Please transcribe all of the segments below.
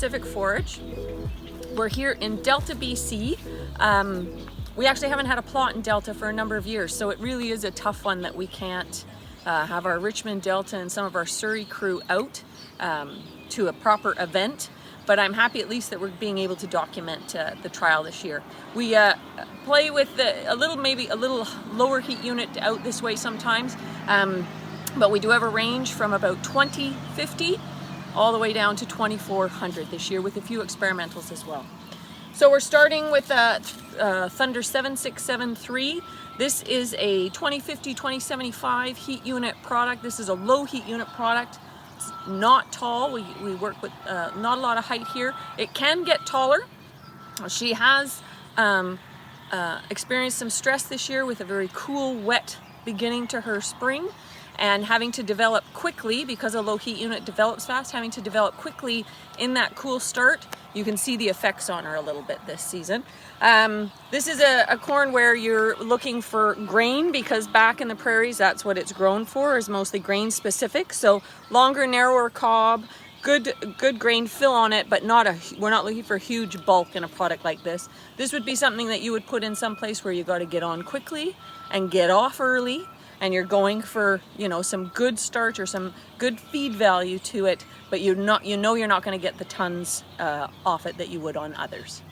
Pacific forage. We're here in Delta, BC. We actually haven't had a plot in Delta for a number of years, so it really is a tough one that we can't have our Richmond, Delta, and some of our Surrey crew out to a proper event. But I'm happy at least that we're being able to document the trial this year. We play with maybe a little lower heat unit out this way sometimes, but we do have a range from about 2050 all the way down to 2400 this year, with a few experimentals as well. So we're starting with Thunder 7673. This is a 2050-2075 heat unit product. This is a low heat unit product. It's not tall. We work with not a lot of height here. It can get taller. She has experienced some stress this year with a very cool, wet beginning to her spring, and having to develop quickly, because a low heat unit develops fast, having to develop quickly in that cool start. You can see the effects on her a little bit this season. This is a corn where you're looking for grain, because back in the prairies, that's what it's grown for, is mostly grain specific. So longer, narrower cob, good grain fill on it, but we're not looking for huge bulk in a product like this. This would be something that you would put in some place where you got to get on quickly and get off early, and you're going for, you know, some good starch or some good feed value to it, but you're not going to get the tons off it that you would on others.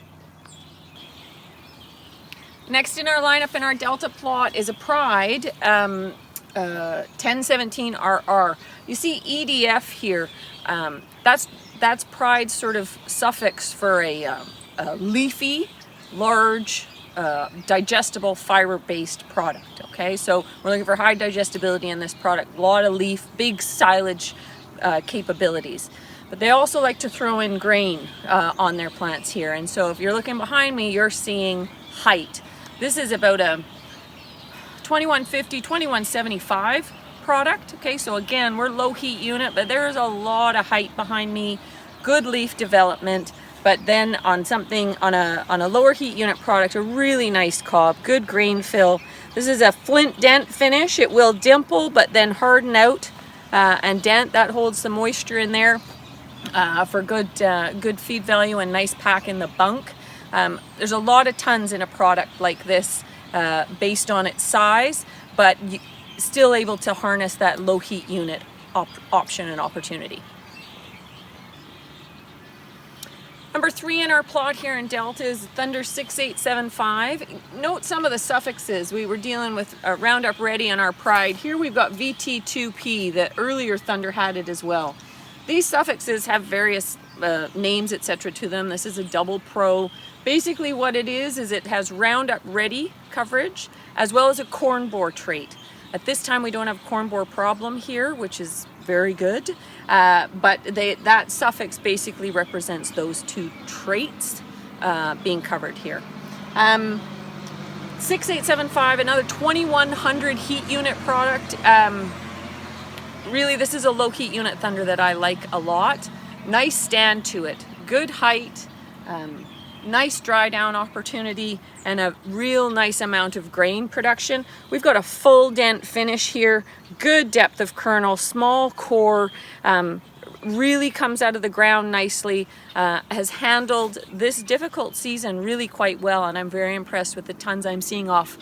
Next in our lineup in our Delta plot is a Pride 1017RR. You see EDF here. That's Pride's sort of suffix for a leafy, large, digestible fiber-based product. Okay, so we're looking for high digestibility in this product. A lot of leaf, big silage capabilities. But they also like to throw in grain on their plants here. And so if you're looking behind me, you're seeing height. This is about a 2150, 2175 product. Okay, so again, we're low heat unit, but there's a lot of height behind me. Good leaf development. But then on a lower heat unit product, a really nice cob, good grain fill. This is a flint dent finish. It will dimple, but then harden out and dent. That holds the moisture in there for good feed value and nice pack in the bunk. There's a lot of tons in a product like this based on its size, but still able to harness that low heat unit option and opportunity. Number 3 in our plot here in Delta is Thunder 6875. Note some of the suffixes. We were dealing with Roundup Ready in our Pride. Here we've got VT2P. The earlier Thunder had it as well. These suffixes have various names, etc. to them. This is a double pro. Basically what it is it has Roundup Ready coverage as well as a corn borer trait. At this time we don't have a corn borer problem here, which is very good, but that suffix basically represents those two traits being covered here. 6875, another 2100 heat unit product. Really, this is a low heat unit Thunder that I like a lot. Nice stand to it, good height, nice dry down opportunity, and a real nice amount of grain production. We've got a full dent finish here, good depth of kernel, small core, really comes out of the ground nicely, has handled this difficult season really quite well, and I'm very impressed with the tons I'm seeing off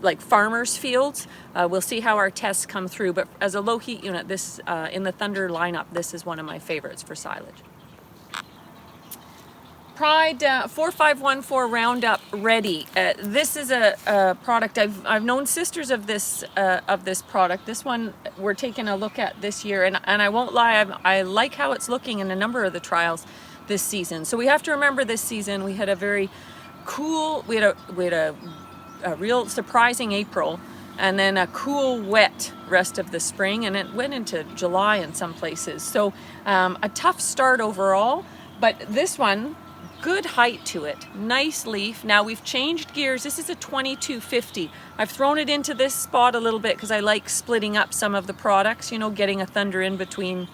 like farmers' fields. We'll see how our tests come through, but as a low heat unit, this in the Thunder lineup, this is one of my favorites for silage. Pride 4514 Roundup Ready. This is a product I've known sisters of this product. This one we're taking a look at this year, and I won't lie, I like how it's looking in a number of the trials this season. So we have to remember this season we had a very cool, we had a real surprising April, and then a cool, wet rest of the spring, and it went into July in some places. So a tough start overall, but this one, good height to it, nice leaf. Now we've changed gears. This is a 2250. I've thrown it into this spot a little bit because I like splitting up some of the products, you know, getting a Thunder in between,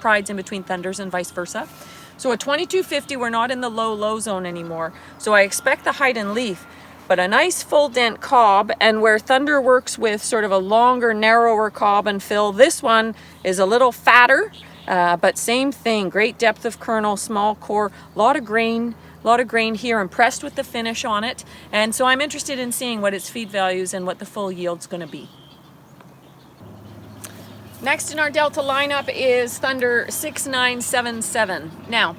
Prides in between Thunders and vice versa. So a 2250, we're not in the low zone anymore. So I expect the height and leaf, but a nice full dent cob, and where Thunder works with sort of a longer, narrower cob and fill, this one is a little fatter But same thing, great depth of kernel, small core, a lot of grain here. Impressed with the finish on it, and so I'm interested in seeing what its feed values and what the full yield's going to be. Next in our Delta lineup is Thunder 6977. Now,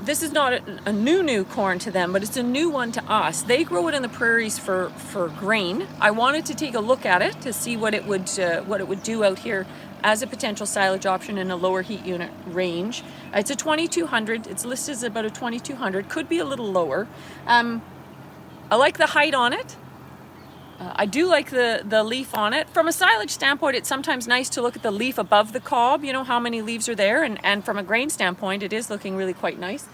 this is not a new corn to them, but it's a new one to us. They grow it in the prairies for grain. I wanted to take a look at it to see what it would do out here as a potential silage option in a lower heat unit range. It's a 2200. It's listed as about a 2200. Could be a little lower. I like the height on it. I do like the leaf on it. From a silage standpoint, it's sometimes nice to look at the leaf above the cob, you know, how many leaves are there, and from a grain standpoint, it is looking really quite nice.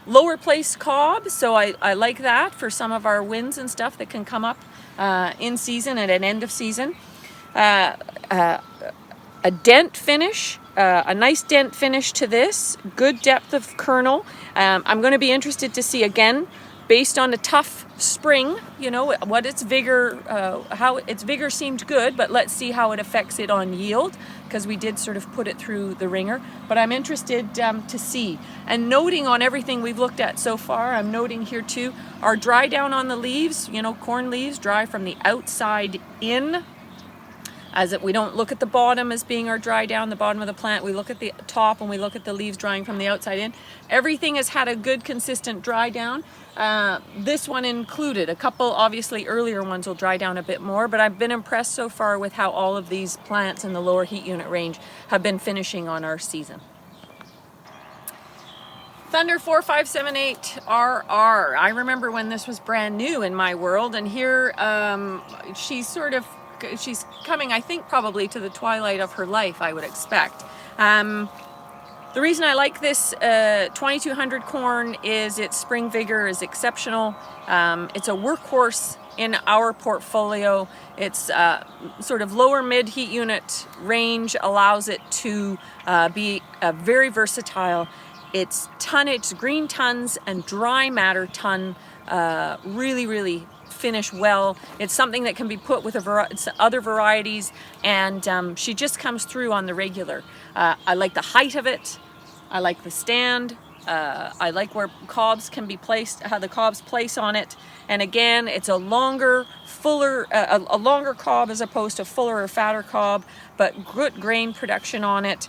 Lower place cob, so I like that for some of our winds and stuff that can come up in season and at end of season. A dent finish, a nice dent finish to this, good depth of kernel. I'm going to be interested to see again, based on a tough spring, you know, what its vigor, how its vigor seemed good, but let's see how it affects it on yield, because we did sort of put it through the ringer. But I'm interested to see. And noting on everything we've looked at so far, I'm noting here too, our dry down on the leaves, you know, corn leaves dry from the outside in, as we don't look at the bottom as being our dry down, the bottom of the plant. We look at the top and we look at the leaves drying from the outside in. Everything has had a good consistent dry down. This one included. A couple obviously earlier ones will dry down a bit more, but I've been impressed so far with how all of these plants in the lower heat unit range have been finishing on our season. Thunder 4578 RR. I remember when this was brand new in my world, and here she's coming, I think, probably to the twilight of her life, I would expect. The reason I like this 2200 corn is its spring vigor is exceptional. It's a workhorse in our portfolio. It's sort of lower mid heat unit range, allows it to be very versatile. Its tonnage, green tons and dry matter ton, really finish well. It's something that can be put with other varieties, and she just comes through on the regular. I like the height of it. I like the stand. I like where cobs can be placed, how the cobs place on it. And again, it's a longer, fuller, a longer cob as opposed to fuller or fatter cob, but good grain production on it.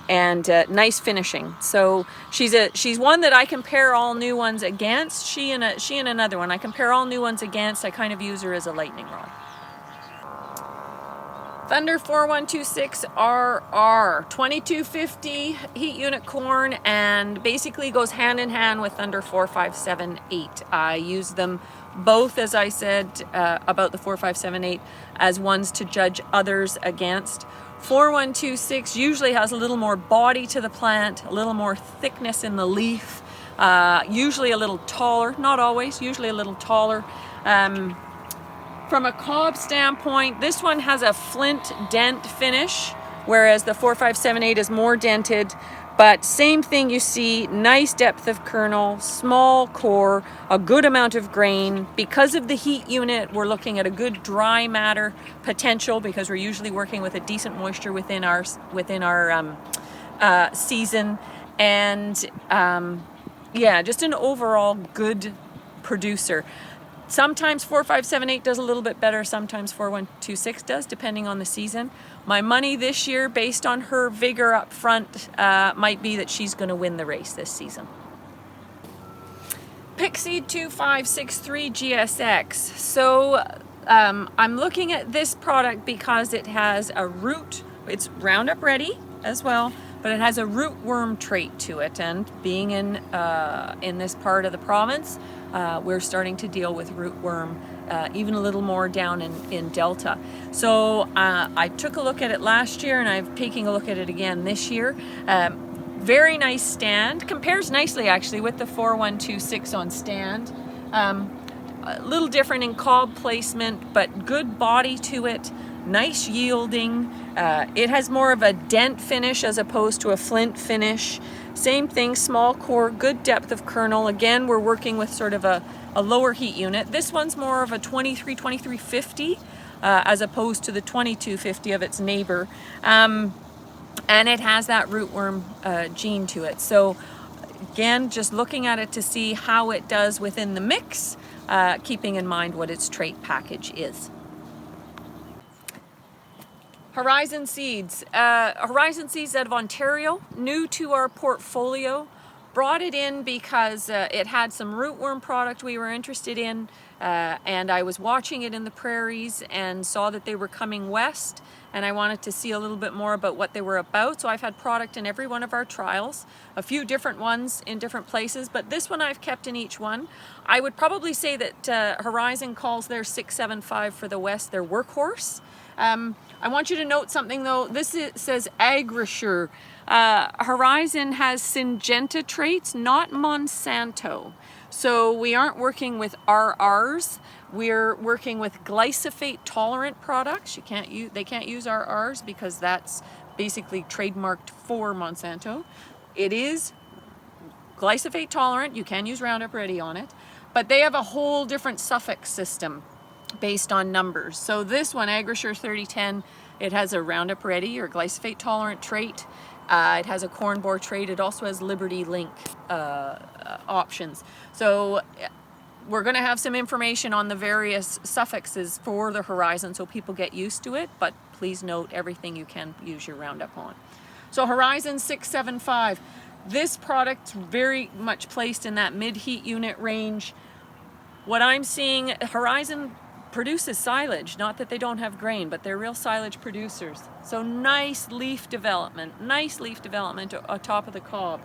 And nice finishing. So she's one that I compare all new ones against. She and another one I compare all new ones against. I kind of use her as a lightning rod. Thunder 4126 RR 2250 heat unit corn, and basically goes hand in hand with Thunder 4578. I use them both, as I said about the 4578, as ones to judge others against. 4126 usually has a little more body to the plant, a little more thickness in the leaf, usually a little taller, not always, usually a little taller. From a cob standpoint, this one has a flint dent finish, whereas the 4578 is more dented. But same thing, you see, nice depth of kernel, small core, a good amount of grain. Because of the heat unit, we're looking at a good dry matter potential, because we're usually working with a decent moisture within our season. And yeah, just an overall good producer. Sometimes 4578 does a little bit better, sometimes 4126 does, depending on the season. My money this year, based on her vigor up front, might be that she's going to win the race this season. Pickseed 2563 GSX. So I'm looking at this product because it has a root, it's Roundup ready as well, but it has a rootworm trait to it, and being in this part of the province, we're starting to deal with rootworm even a little more down in Delta. So I took a look at it last year, and I'm taking a look at it again this year. Very nice stand, compares nicely actually with the 4126 on stand. A little different in cob placement, but good body to it, nice yielding. It has more of a dent finish as opposed to a flint finish. Same thing, small core, good depth of kernel. Again, we're working with sort of a lower heat unit. This one's more of a 2350 as opposed to the 2250 of its neighbor. and it has that rootworm gene to it. So again, just looking at it to see how it does within the mix, keeping in mind what its trait package is. Horizon Seeds. Horizon Seeds out of Ontario, new to our portfolio. Brought it in because it had some rootworm product we were interested in, and I was watching it in the prairies and saw that they were coming west, and I wanted to see a little bit more about what they were about. So I've had product in every one of our trials, a few different ones in different places, but this one I've kept in each one. I would probably say that Horizon calls their 675 for the west their workhorse. I want you to note something though. This says Agrisure. Horizon has Syngenta traits, not Monsanto. So we aren't working with RRs. We're working with glyphosate tolerant products. They can't use RRs because that's basically trademarked for Monsanto. It is glyphosate tolerant. You can use Roundup Ready on it, but they have a whole different suffix system based on numbers. So this one, Agrisure 3010, it has a Roundup Ready or glyphosate tolerant trait. It has a corn borer trait. It also has Liberty Link options. So we're going to have some information on the various suffixes for the Horizon so people get used to it, but please note everything you can use your Roundup on. So Horizon 675, this product's very much placed in that mid-heat unit range. What I'm seeing, Horizon produces silage, not that they don't have grain, but they're real silage producers. So nice leaf development atop of the cob.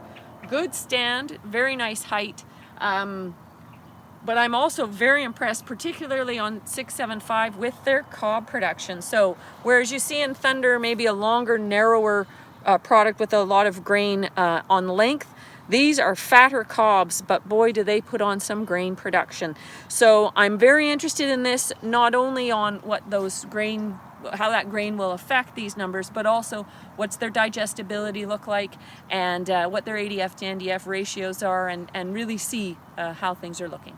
Good stand, very nice height. But I'm also very impressed, particularly on 675, with their cob production. So whereas you see in Thunder maybe a longer, narrower product with a lot of grain on length, these are fatter cobs, but boy, do they put on some grain production. So I'm very interested in this, not only on what those grain, how that grain will affect these numbers, but also what's their digestibility look like, and what their ADF to NDF ratios are, and really see how things are looking.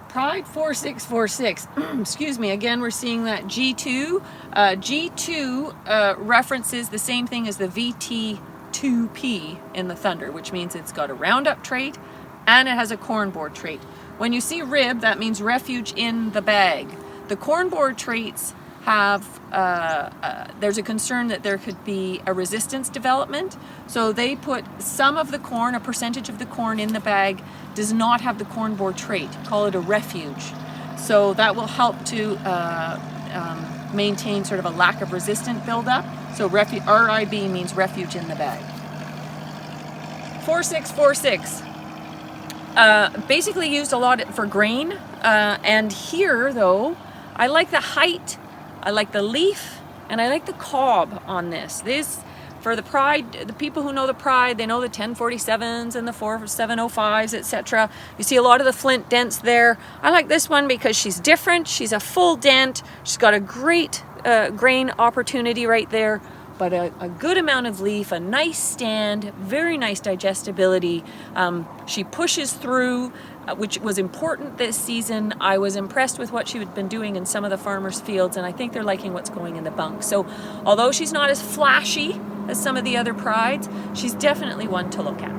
Pride 4646, excuse me, again we're seeing that G2. G2 references the same thing as the VT2P in the Thunder, which means it's got a Roundup trait and it has a corn borer trait. When you see rib, that means refuge in the bag. The corn borer traits have, there's a concern that there could be a resistance development, so they put some of the corn, a percentage of the corn in the bag does not have the corn borer trait, call it a refuge. So that will help to maintain sort of a lack of resistant buildup. So RIB means refuge in the bag. 4646, basically used a lot for grain, and here though, I like the height, I like the leaf, and I like the cob on this. This, for the Pride, the people who know the Pride, they know the 1047s and the 4705s, etc. You see a lot of the flint dents there. I like this one because she's different. She's a full dent. She's got a great grain opportunity right there, but a good amount of leaf, a nice stand, very nice digestibility. She pushes through, which was important this season. I was impressed with what she had been doing in some of the farmers' fields, and I think they're liking what's going in the bunk. So although she's not as flashy as some of the other Prides, she's definitely one to look at.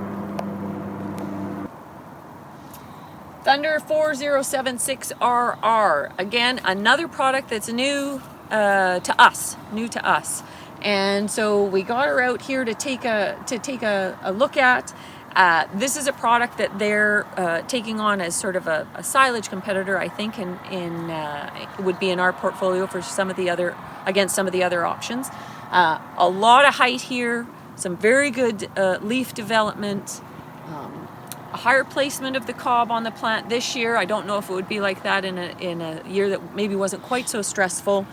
Thunder 4076RR, again another product that's new to us, and so we got her out here to take a look at. This is a product that they're taking on as sort of a silage competitor, I think, it would be in our portfolio for some of the other options. A lot of height here, some very good leaf development, a higher placement of the cob on the plant this year. I don't know if it would be like that in a year that maybe wasn't quite so stressful.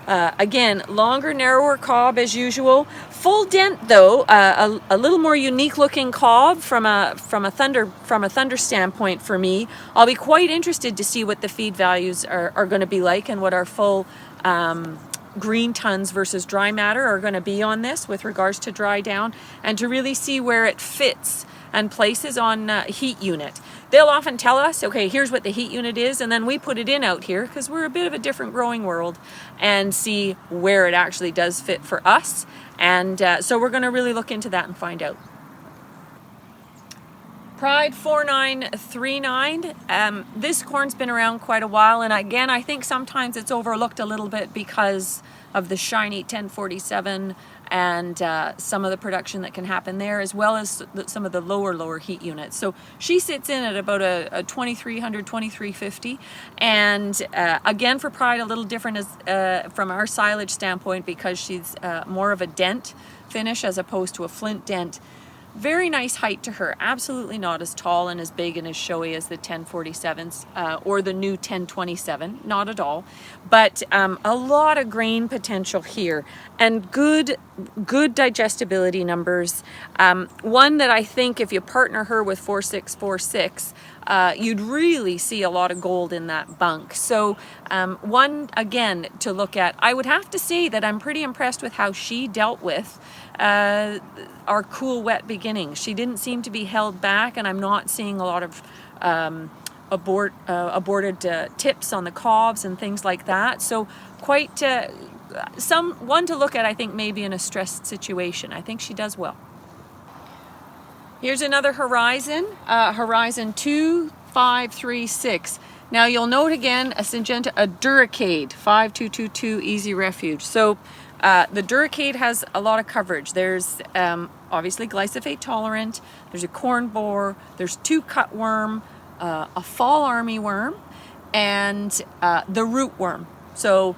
Again, longer, narrower cob as usual. Full dent though, a little more unique looking cob from a Thunder standpoint for me. I'll be quite interested to see what the feed values are going to be like and what our full green tons versus dry matter are going to be on this with regards to dry down, and to really see where it fits and places on heat unit. They'll often tell us, okay, here's what the heat unit is, and then we put it in out here because we're a bit of a different growing world, and see where it actually does fit for us. And so we're going to really look into that and find out. Pride 4939. This corn's been around quite a while, and again, I think sometimes it's overlooked a little bit because of the shiny 1047 and some of the production that can happen there, as well as some of the lower heat units. So she sits in at about a 2300, 2350, and again for Pride a little different as from our silage standpoint, because she's more of a dent finish as opposed to a flint dent. Very nice height to her, absolutely not as tall and as big and as showy as the 1047s or the new 1027, not at all, but a lot of grain potential here and good digestibility numbers. One that I think if you partner her with 4646, you'd really see a lot of gold in that bunk. So one, again, to look at. I would have to say that I'm pretty impressed with how she dealt with our cool, wet beginnings. She didn't seem to be held back, and I'm not seeing a lot of aborted tips on the cobs and things like that. So quite one to look at, I think, maybe in a stressed situation. I think she does well. Here's another Horizon, Horizon 2536. Now you'll note again a Syngenta, a Duracade 5222 Easy Refuge. So the Duracade has a lot of coverage. There's obviously glyphosate tolerant, there's a corn borer, there's 2 cutworm, a fall armyworm, and the rootworm. So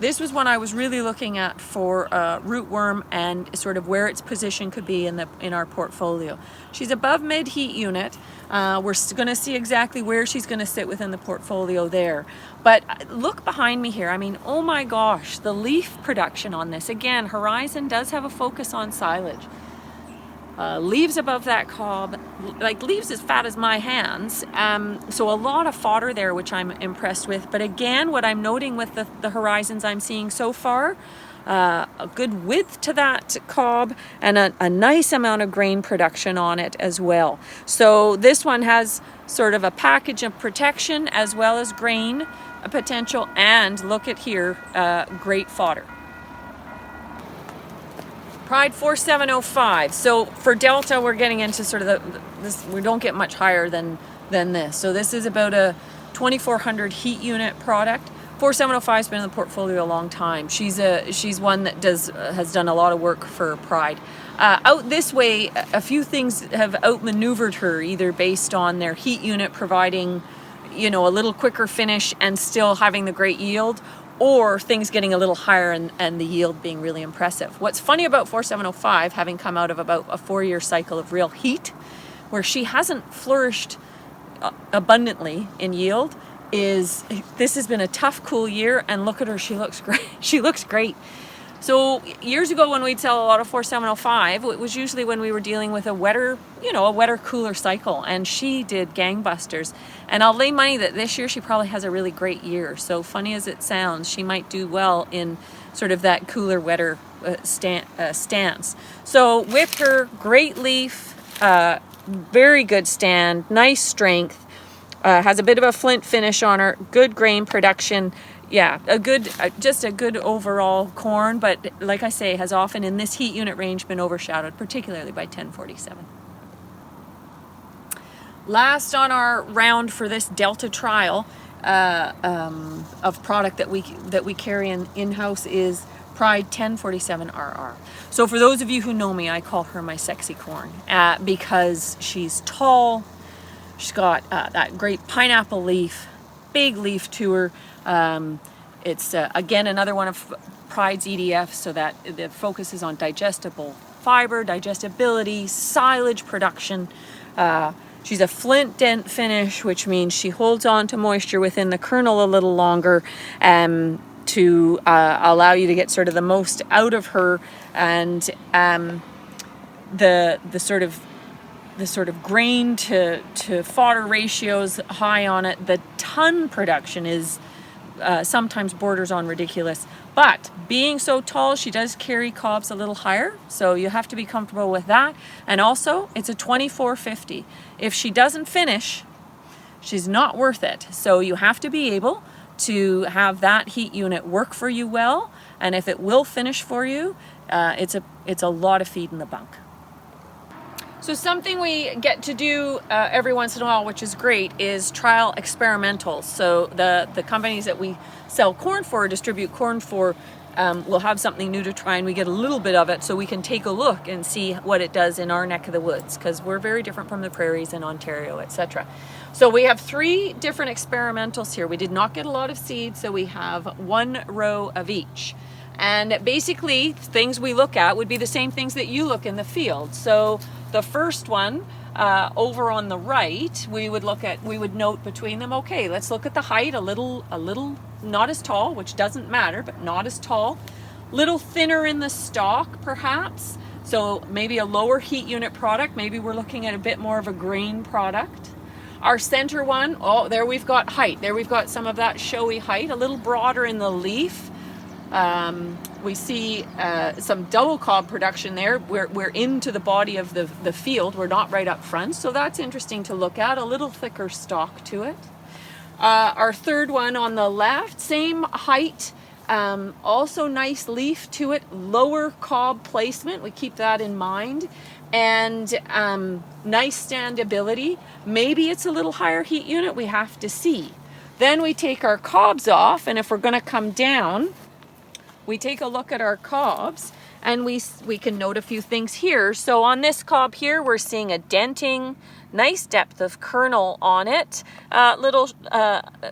this was one I was really looking at for rootworm and sort of where its position could be in our portfolio. She's above mid heat unit. We're going to see exactly where she's going to sit within the portfolio there. But look behind me here. I mean, oh my gosh, the leaf production on this. Again, Horizon does have a focus on silage. Leaves above that cob, like leaves as fat as my hands. So a lot of fodder there, which I'm impressed with. But again, what I'm noting with the Horizons I'm seeing so far, a good width to that cob and a nice amount of grain production on it as well. So this one has sort of a package of protection as well as grain potential, and look at here, great fodder. Pride 4705. So for Delta, we're getting into sort of this. We don't get much higher than this. So this is about a 2400 heat unit product. 4705's been in the portfolio a long time. She's one that has done a lot of work for Pride. Out this way, a few things have outmaneuvered her, either based on their heat unit providing, a little quicker finish and still having the great yield, or things getting a little higher and the yield being really impressive. What's funny about 4705, having come out of about a 4-year cycle of real heat, where she hasn't flourished abundantly in yield, is this has been a tough, cool year, and look at her, she looks great. She looks great. So years ago when we'd sell a lot of 4705, it was usually when we were dealing with a wetter, cooler cycle, and she did gangbusters. And I'll lay money that this year she probably has a really great year. So funny as it sounds, she might do well in sort of that cooler, wetter stance. So with her, great leaf, very good stand, nice strength, has a bit of a flint finish on her, good grain production. Yeah, just a good overall corn, but like I say, has often in this heat unit range been overshadowed, particularly by 1047. Last on our round for this Delta trial of product that we carry in-house is Pride 1047 RR. So for those of you who know me, I call her my sexy corn because she's tall. She's got that great pineapple leaf, big leaf to her. It's again another one of Pride's EDF, so that the focus is on digestible fiber, digestibility, silage production. She's a flint dent finish, which means she holds on to moisture within the kernel a little longer to allow you to get sort of the most out of her, and the sort of grain to fodder ratios high on it. The ton production is sometimes borders on ridiculous, but But being so tall, she does carry cobs a little higher, so you have to be comfortable with that. And also, it's a 2450. If she doesn't finish, she's not worth it. So you have to be able to have that heat unit work for you well, and if it will finish for you, it's a lot of feed in the bunk. So something we get to do every once in a while, which is great, is trial experimentals. So the companies that we sell corn for, distribute corn for, will have something new to try, and we get a little bit of it so we can take a look and see what it does in our neck of the woods, because we're very different from the prairies in Ontario, etc. So we have 3 different experimentals here. We did not get a lot of seed, so we have 1 row of each. And basically, things we look at would be the same things that you look in the field. So the first one, over on the right, we would note between them, okay, let's look at the height, a little not as tall, which doesn't matter, but not as tall. Little thinner in the stalk, perhaps. So maybe a lower heat unit product. Maybe we're looking at a bit more of a grain product. Our center one, oh, there we've got height. There we've got some of that showy height, a little broader in the leaf. We see some double cob production there. We're into the body of the field. We're not right up front. So that's interesting to look at. A little thicker stalk to it. Our third one on the left, same height. Also nice leaf to it. Lower cob placement. We keep that in mind. And nice standability. Maybe it's a little higher heat unit. We have to see. Then we take our cobs off, and if we're going to come down, we take a look at our cobs, and we can note a few things here. So on this cob here, we're seeing a denting, nice depth of kernel on it,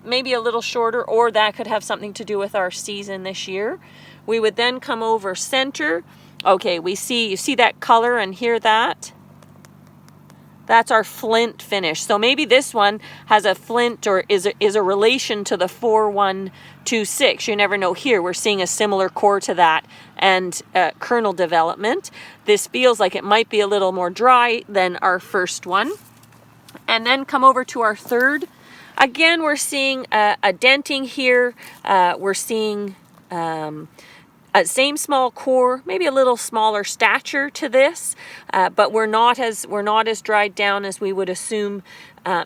maybe a little shorter, or that could have something to do with our season this year. We would then come over center. Okay, you see that color and hear that? That's our flint finish. So maybe this one has a flint or is a relation to the 4126. You never know. Here we're seeing a similar core to that and kernel development. This feels like it might be a little more dry than our first one. And then come over to our third. Again, we're seeing a denting here. We're seeing same small core, maybe a little smaller stature to this, but we're not as dried down as we would assume.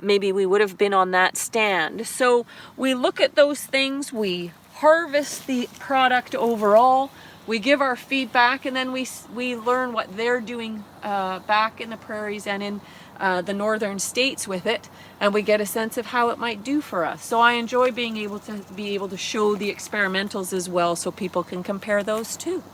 Maybe we would have been on that stand. So we look at those things, we harvest the product overall, we give our feedback, and then we learn what they're doing back in the prairies and in the northern states with it, and we get a sense of how it might do for us. So I enjoy being able to show the experimentals as well, so people can compare those too.